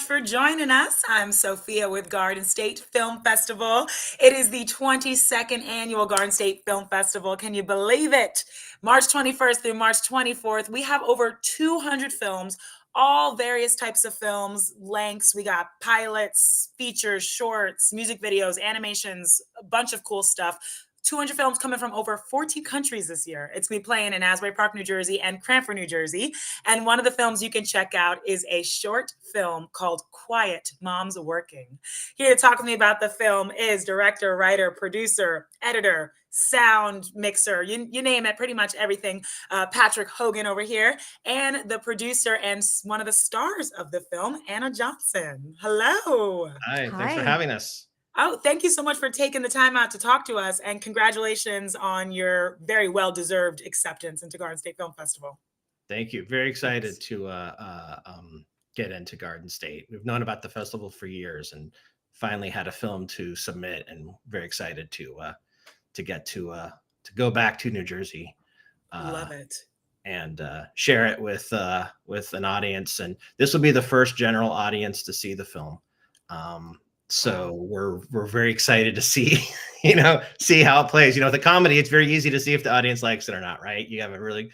for joining us. I'm Sophia with Garden State Film Festival. It is the 22nd annual Garden State Film Festival. Can you believe it? March 21st through March 24th, we have over 200 films, all various types of films, lengths. We got pilots, features, shorts, music videos, animations, a bunch of cool stuff. 200 films coming from over 40 countries this year. It's going to be playing in Asbury Park, New Jersey and Cranford, New Jersey. And one of the films you can check out is a short film called Quiet Mom's Working. Here to talk with me about the film is director, writer, producer, editor, sound mixer, you name it, pretty much everything. Patrick Hogan over here, and the producer and one of the stars of the film, Anna Johnson. Hello. Hi, thanks for Hi. having us. Oh, thank you so much for taking the time out to talk to us, and congratulations on your very well-deserved acceptance into Garden State Film Festival. Thank you. Very excited to get into Garden State. We've known about the festival for years, and finally had a film to submit, and very excited to get to go back to New Jersey. Love it. And share it with an audience. And this will be the first general audience to see the film. So we're very excited to see, see how it plays. With a comedy, it's very easy to see if the audience likes it or not, right? You have a really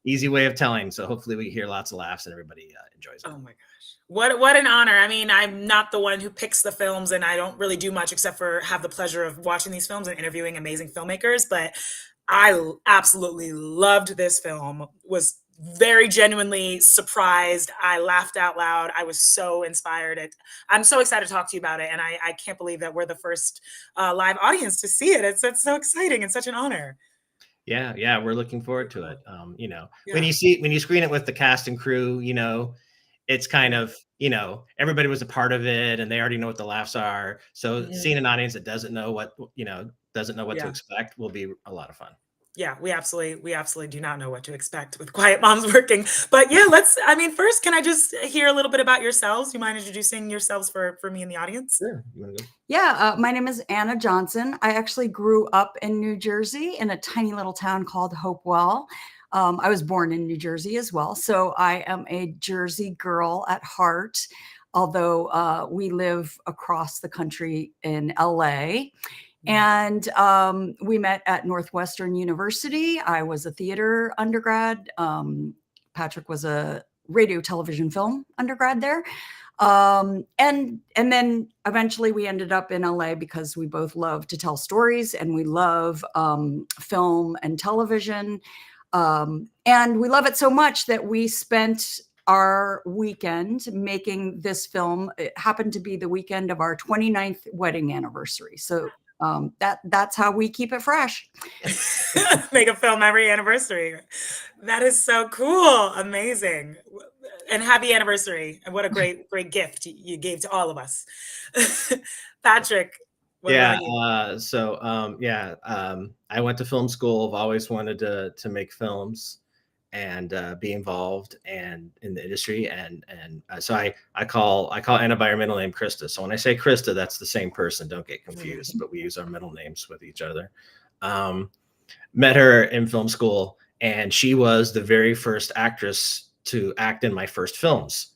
easy way of telling. So hopefully we hear lots of laughs and everybody enjoys it. Oh my gosh. What an honor. I mean, I'm not the one who picks the films, and I don't really do much except for have the pleasure of watching these films and interviewing amazing filmmakers. But I absolutely loved this film, was very genuinely surprised. I laughed out loud. I was so inspired. I'm so excited to talk to you about it. And I can't believe that we're the first live audience to see it. It's so exciting and such an honor. Yeah, we're looking forward to it. When you screen it with the cast and crew, it's kind of, everybody was a part of it and they already know what the laughs are. So seeing an audience that doesn't know what to expect will be a lot of fun. Yeah, we absolutely do not know what to expect with Quiet Moms Working. But yeah, first, can I just hear a little bit about yourselves? Do you mind introducing yourselves for me in the audience? Sure. You want to go? Yeah, my name is Anna Johnson. I actually grew up in New Jersey in a tiny little town called Hopewell. I was born in New Jersey as well. So I am a Jersey girl at heart, although we live across the country in LA. And we met at Northwestern University. I was a theater undergrad. Patrick was a radio, television, film undergrad there. And then eventually we ended up in LA because we both love to tell stories and we love film and television. And we love it so much that we spent our weekend making this film. It happened to be the weekend of our 29th wedding anniversary. So that's how we keep it fresh. Make a film every anniversary. That is so cool. Amazing. And happy anniversary. And what a great gift you gave to all of us. Patrick. I went to film school. I've always wanted to make films and be involved and in the industry. And so I call Anna by her middle name, Krista. So when I say Krista, that's the same person. Don't get confused, but we use our middle names with each other. Met her in film school, and she was the very first actress to act in my first films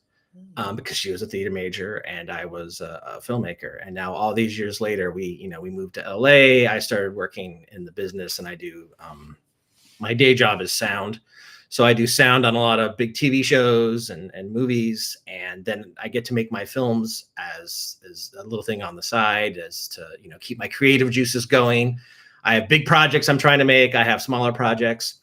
because she was a theater major and I was a filmmaker. And now all these years later, we moved to LA. I started working in the business, and I do my day job is sound. So I do sound on a lot of big TV shows and movies. And then I get to make my films as a little thing on the side as to, keep my creative juices going. I have big projects I'm trying to make. I have smaller projects.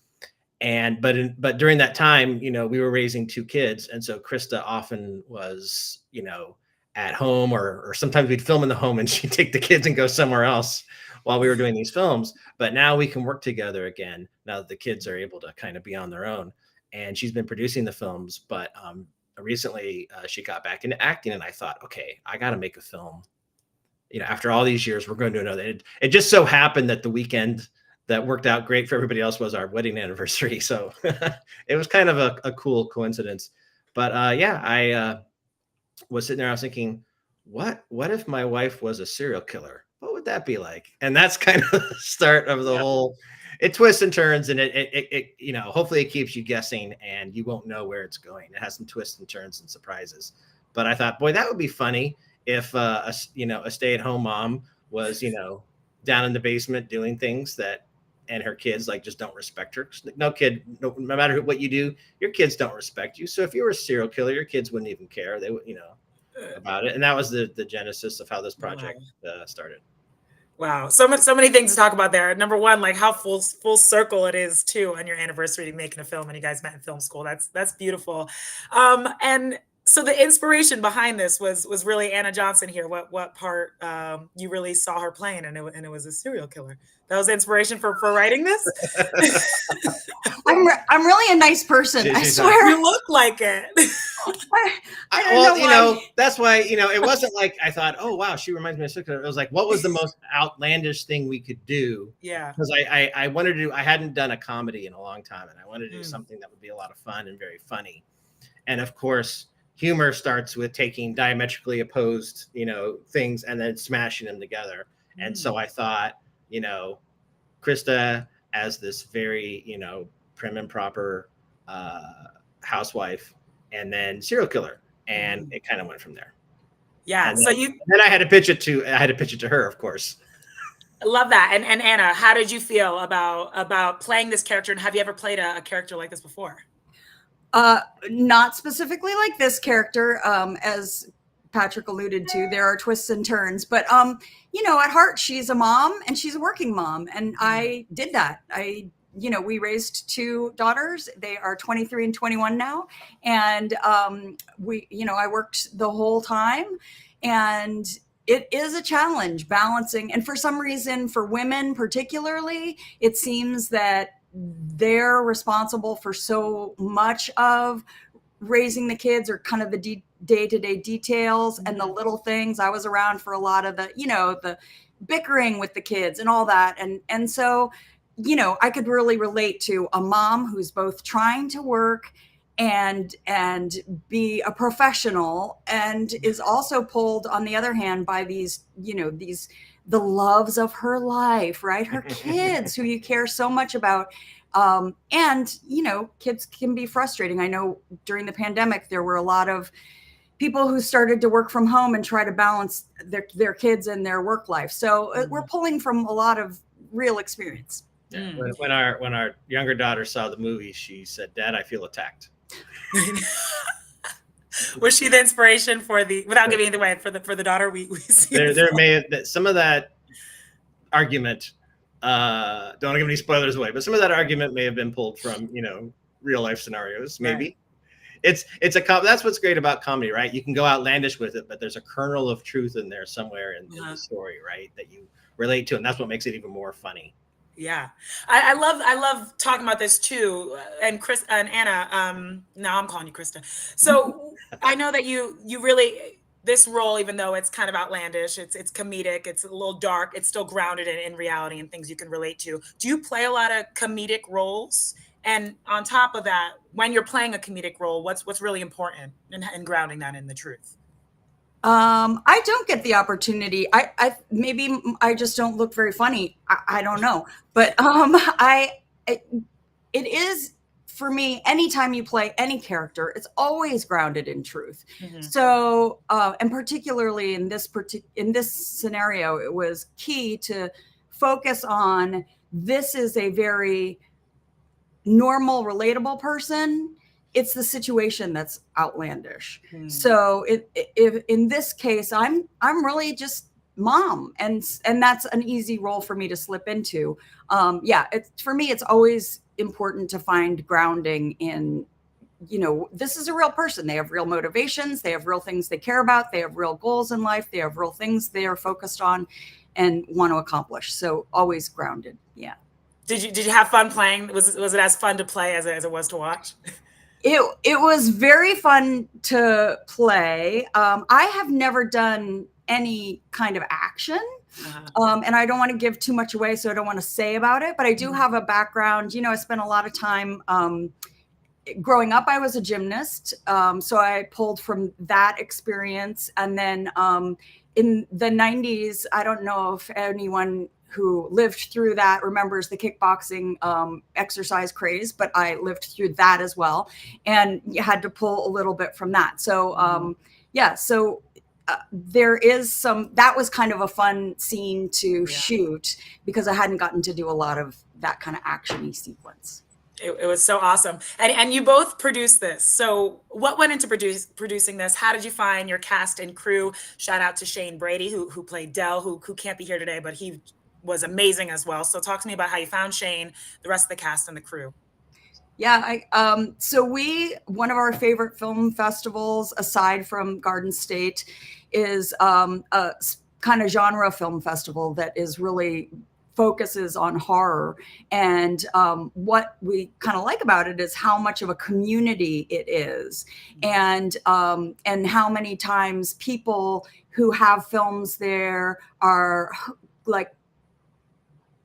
But during that time, we were raising two kids. And so Krista often was, at home or sometimes we'd film in the home and she'd take the kids and go somewhere else while we were doing these films. But now we can work together again, now that the kids are able to kind of be on their own. And she's been producing the films, but recently she got back into acting, and I thought, okay, I got to make a film. After all these years, we're going to do another. It just so happened that the weekend that worked out great for everybody else was our wedding anniversary. So it was kind of a cool coincidence. But I was sitting there, I was thinking, what if my wife was a serial killer? What would that be like? And that's kind of the start of the whole, it twists and turns, and it hopefully it keeps you guessing and you won't know where it's going. It has some twists and turns and surprises, But I thought, boy, that would be funny if a stay-at-home mom was, down in the basement doing things and her kids like just don't respect her. No kid, no matter what you do, your kids don't respect you. So if you were a serial killer, your kids wouldn't even care. They would, about it. And that was the genesis of how this project started. Wow. So many things to talk about there. Number one, like how full circle it is too on your anniversary to making a film, and you guys met in film school. That's beautiful. And so the inspiration behind this was really Anna Johnson here. What part you really saw her playing, and it was a serial killer. That was the inspiration for writing this. I'm really a nice person. I swear. You look like it. That's why, it wasn't like I thought, oh, wow, she reminds me of Sister. It was like, what was the most outlandish thing we could do? Yeah. Because I wanted to I hadn't done a comedy in a long time, and I wanted to do something that would be a lot of fun and very funny. And of course, humor starts with taking diametrically opposed, things and then smashing them together. And so I thought, Krista as this very, prim and proper housewife, and then serial killer, and it kind of went from there. Yeah. And then I had to pitch it to her, of course. I love that. And Anna, how did you feel about playing this character? And have you ever played a character like this before? Not specifically like this character, as Patrick alluded to. There are twists and turns, but at heart, she's a mom and she's a working mom, and I did that. We raised two daughters. They are 23 and 21 now, and I worked the whole time, and it is a challenge balancing. And for some reason, for women particularly, it seems that they're responsible for so much of raising the kids, or kind of the day-to-day details and the little things. I was around for a lot of the bickering with the kids and all that. And so, I could really relate to a mom who's both trying to work and be a professional, and is also pulled on the other hand by these the loves of her life, right? Her kids who you care so much about. And kids can be frustrating. I know during the pandemic, there were a lot of people who started to work from home and try to balance their kids and their work life. So we're pulling from a lot of real experience. Yeah. When our younger daughter saw the movie, she said, "Dad, I feel attacked." Was she the inspiration without giving it away, for the daughter we see? There may have some of that argument. Don't want to give any spoilers away, but some of that argument may have been pulled from real life scenarios. Maybe. Right. That's what's great about comedy, right? You can go outlandish with it, but there's a kernel of truth in there somewhere in the story, right? That you relate to, and that's what makes it even more funny. Yeah, I love talking about this too. And Chris and Anna, now I'm calling you Krista. So I know that you really, this role, even though it's kind of outlandish, it's comedic, it's a little dark, it's still grounded in reality and things you can relate to. Do you play a lot of comedic roles? And on top of that, when you're playing a comedic role, what's really important in grounding that in the truth? I don't get the opportunity. I maybe I just don't look very funny. I don't know, but it is, for me, anytime you play any character, it's always grounded in truth. Mm-hmm. So, and particularly in this scenario, it was key to focus on, this is a very normal, relatable person. It's the situation that's outlandish. So if in this case, I'm really just mom, and that's an easy role for me to slip into. For me, it's always important to find grounding in, this is a real person. They have real motivations. They have real things they care about. They have real goals in life. They have real things they are focused on and want to accomplish. So always grounded. Yeah. Did you have fun playing? Was it as fun to play as it was to watch? It was very fun to play. I have never done any kind of action, and I don't want to give too much away, so I don't want to say about it. But I do have a background. I spent a lot of time growing up. I was a gymnast, so I pulled from that experience. And then in the 90s, I don't know if anyone who lived through that remembers the kickboxing exercise craze, but I lived through that as well, and you had to pull a little bit from that. So, Yeah. So there is that was kind of a fun scene to Yeah. shoot because I hadn't gotten to do a lot of that kind of action-y sequence. It was so awesome. And you both produced this. So what went into producing this? How did you find your cast and crew? Shout out to Shane Brady, who played Dell, who can't be here today, but he was amazing as well. So talk to me about how you found Shane, the rest of the cast and the crew. Yeah, so one of our favorite film festivals, aside from Garden State, is a kind of genre film festival that is really focuses on horror. And what we kind of like about it is how much of a community it is, and how many times people who have films there are like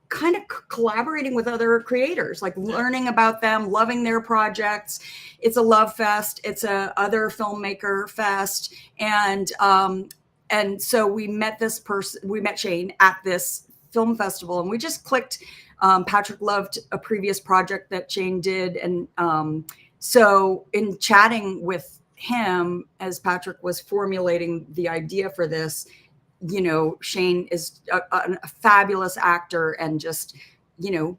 kind of collaborating with other creators, like learning about them, loving their projects. It's a love fest. It's a other filmmaker fest. And so we met Shane at this film festival, and we just clicked. Patrick loved a previous project that Shane did. And so in chatting with him, as Patrick was formulating the idea for this, Shane is a fabulous actor, and just, you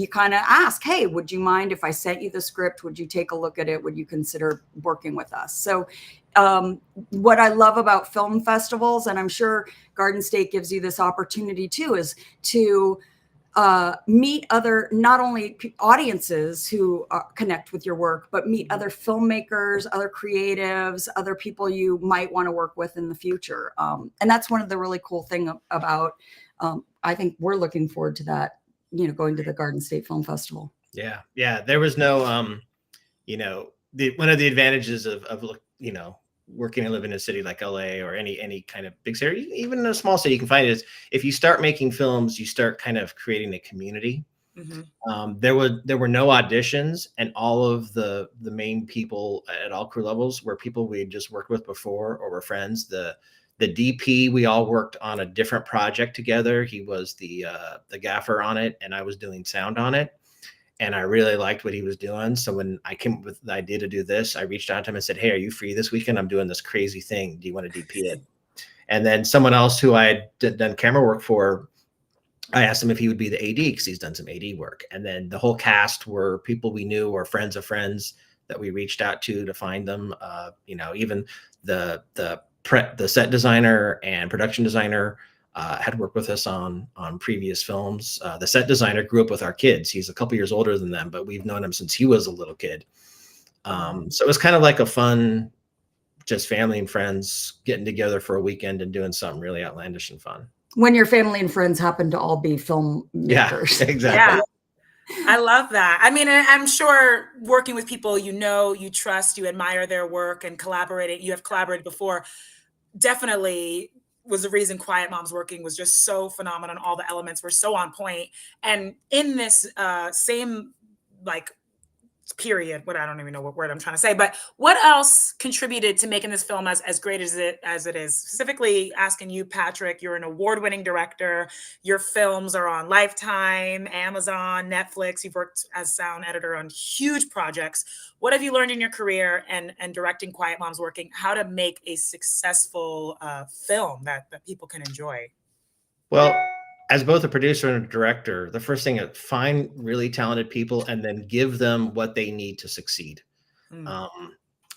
kind of ask, hey, would you mind if I sent you the script? Would you take a look at it? Would you consider working with us? So what I love about film festivals, and I'm sure Garden State gives you this opportunity too, is to meet other, not only audiences who connect with your work, but meet other filmmakers, other creatives, other people you might want to work with in the future. And that's one of the really cool thing about, I think we're looking forward to that, going to the Garden State Film Festival. Yeah. There was no, one of the advantages of working and living in a city like LA or any kind of big city, even in a small city, you can find it is if you start making films, you start kind of creating a community. Mm-hmm. There were no auditions, and all of the main people at all crew levels were people we had just worked with before or were friends. The DP, we all worked on a different project together. He was the gaffer on it, and I was doing sound on it. And I really liked what he was doing. So when I came up with the idea to do this, I reached out to him and said, hey, are you free this weekend? I'm doing this crazy thing. Do you want to DP it? And then someone else who I had done camera work for, I asked him if he would be the AD because he's done some AD work. And then the whole cast were people we knew or friends of friends that we reached out to find them. Even the set designer and production designer had worked with us on previous films. The set designer grew up with our kids. He's a couple years older than them, but we've known him since he was a little kid. So it was kind of like a fun, just family and friends getting together for a weekend and doing something really outlandish and fun. When your family and friends happen to all be filmmakers. Yeah, exactly. Yeah. I love that. I mean, I'm sure working with people you trust, you admire their work and you have collaborated before, definitely was the reason Quiet Moms Working was just so phenomenal. All the elements were so on point. And in this same period, I don't even know what word I'm trying to say, but what else contributed to making this film as great as it is? Specifically asking you, Patrick, you're an award-winning director. Your films are on Lifetime, Amazon, Netflix. You've worked as sound editor on huge projects. What have you learned in your career and directing Quiet Moms Working, how to make a successful film that people can enjoy? Well, as both a producer and a director, the first thing is find really talented people and then give them what they need to succeed.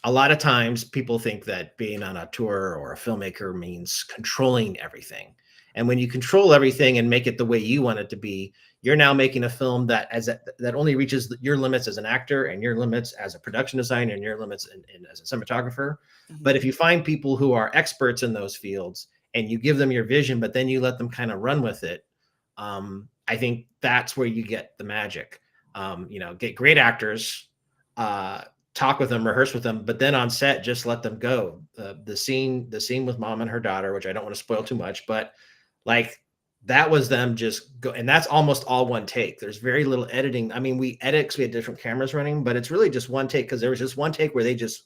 A lot of times people think that being on a tour or a filmmaker means controlling everything. And when you control everything and make it the way you want it to be, you're now making a film that only reaches your limits as an actor and your limits as a production designer and your limits as a cinematographer. Mm-hmm. But if you find people who are experts in those fields and you give them your vision, but then you let them kind of run with it, I think that's where you get the magic. Get great actors, talk with them, rehearse with them, but then on set, just let them go. The scene with mom and her daughter, which I don't want to spoil too much, but that was them just go. And that's almost all one take. There's very little editing. I mean, we edit because we had different cameras running, but it's really just one take because there was just one take where they just,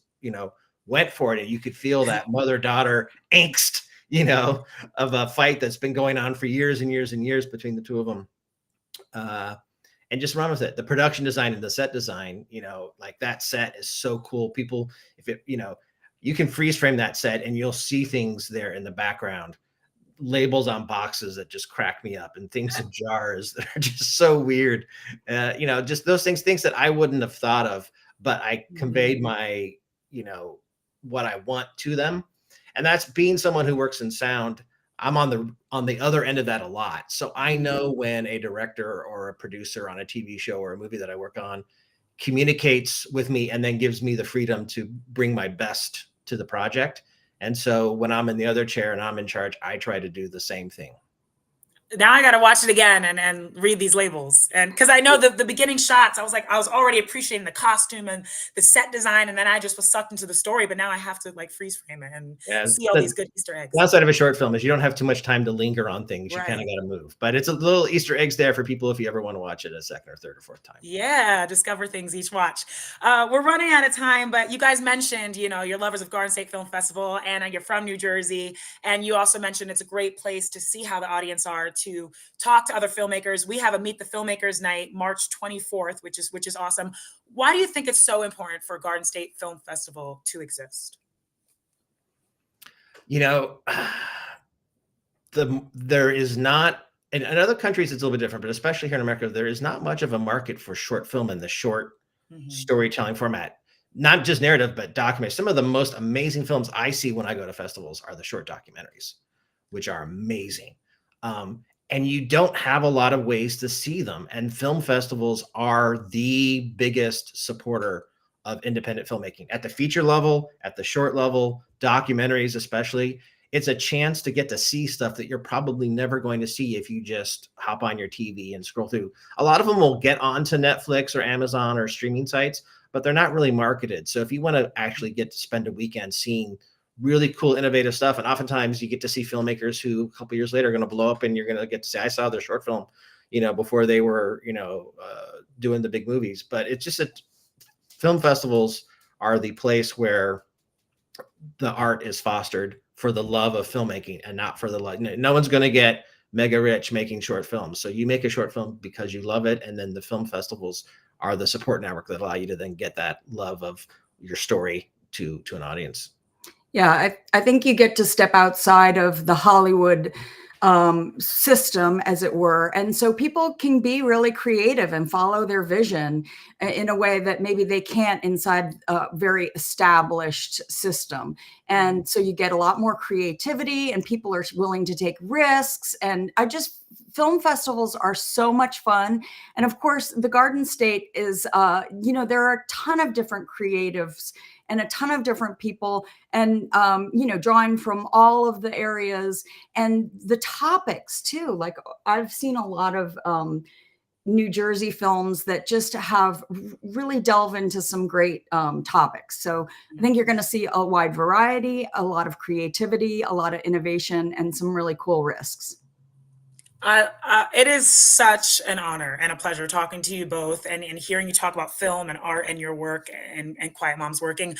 went for it. And you could feel that mother-daughter angst, of a fight that's been going on for years and years and years between the two of them. And just run with it. The production design and the set design, that set is so cool. People, you can freeze frame that set and you'll see things there in the background, labels on boxes that just crack me up, and things in jars that are just so weird. Just those things that I wouldn't have thought of, but I conveyed my, what I want to them. And that's being someone who works in sound. I'm on the other end of that a lot. So I know when a director or a producer on a TV show or a movie that I work on communicates with me and then gives me the freedom to bring my best to the project. And so when I'm in the other chair and I'm in charge, I try to do the same thing. Now I got to watch it again and read these labels. And because I know the beginning shots, I was already appreciating the costume and the set design. And then I just was sucked into the story. But now I have to like freeze frame it and see all these good Easter eggs. The downside of a short film is you don't have too much time to linger on things. You kind of got to move. But it's a little Easter eggs there for people if you ever want to watch it a second or third or fourth time. Yeah, discover things each watch. We're running out of time, but you guys mentioned, you're lovers of Garden State Film Festival and you're from New Jersey. And you also mentioned it's a great place to see how the audience are, to talk to other filmmakers. We have a Meet the Filmmakers night, March 24th, which is awesome. Why do you think it's so important for Garden State Film Festival to exist? There is not, in other countries it's a little bit different, but especially here in America, there is not much of a market for short film in the short storytelling format. Not just narrative, but documentaries. Some of the most amazing films I see when I go to festivals are the short documentaries, which are amazing. And you don't have a lot of ways to see them. And film festivals are the biggest supporter of independent filmmaking at the feature level, at the short level, documentaries especially. It's a chance to get to see stuff that you're probably never going to see if you just hop on your TV and scroll through. A lot of them will get onto Netflix or Amazon or streaming sites, but they're not really marketed. So if you want to actually get to spend a weekend seeing really cool, innovative stuff, and oftentimes you get to see filmmakers who a couple years later are going to blow up, and you're going to get to say, I saw their short film, before they were, doing the big movies. But it's just that film festivals are the place where the art is fostered for the love of filmmaking and not for the love. No one's going to get mega rich making short films. So you make a short film because you love it. And then the film festivals are the support network that allow you to then get that love of your story to an audience. Yeah, I think you get to step outside of the Hollywood system, as it were. And so people can be really creative and follow their vision in a way that maybe they can't inside a very established system. And so you get a lot more creativity and people are willing to take risks. And film festivals are so much fun. And of course, the Garden State is, there are a ton of different creatives and a ton of different people, and drawing from all of the areas and the topics too. Like I've seen a lot of New Jersey films that just have really delve into some great topics. So I think you're going to see a wide variety, a lot of creativity, a lot of innovation, and some really cool risks. It is such an honor and a pleasure talking to you both and hearing you talk about film and art and your work and Quiet Moms Working.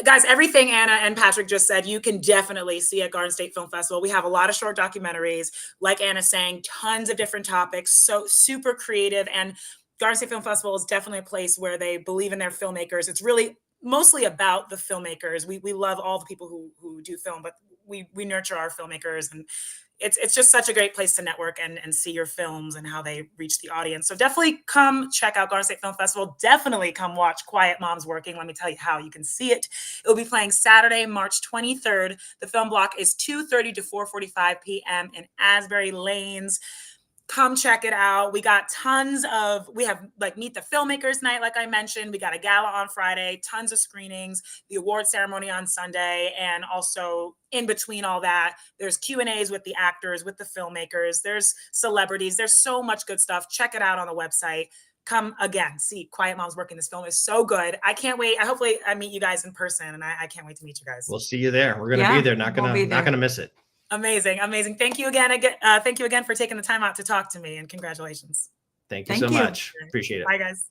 Guys, everything Anna and Patrick just said, you can definitely see at Garden State Film Festival. We have a lot of short documentaries, like Anna's saying, tons of different topics, so super creative. And Garden State Film Festival is definitely a place where they believe in their filmmakers. It's really mostly about the filmmakers. We love all the people who do film, but we nurture our filmmakers, and it's just such a great place to network and see your films and how they reach the audience. So definitely come check out Garden State Film Festival. Definitely come watch Quiet Moms Working. Let me tell you how you can see it. It will be playing Saturday, March 23rd. The film block is 2:30 to 4:45 p.m. in Asbury Lanes. Come check it out. We have like Meet the Filmmakers night, like I mentioned. We got a gala on Friday, tons of screenings, the award ceremony on Sunday, and also in between all that, there's Q&As with the actors, with the filmmakers, there's celebrities, there's so much good stuff. Check it out on the website. Come again, see Quiet Moms Working. This film is so good. I can't wait. Hopefully I meet you guys in person, and I can't wait to meet you guys. We'll see you there. We're going to be there. Not going to miss it. Amazing. Thank you again. Thank you again for taking the time out to talk to me, and congratulations. Thank you so much. Appreciate it. Bye, guys.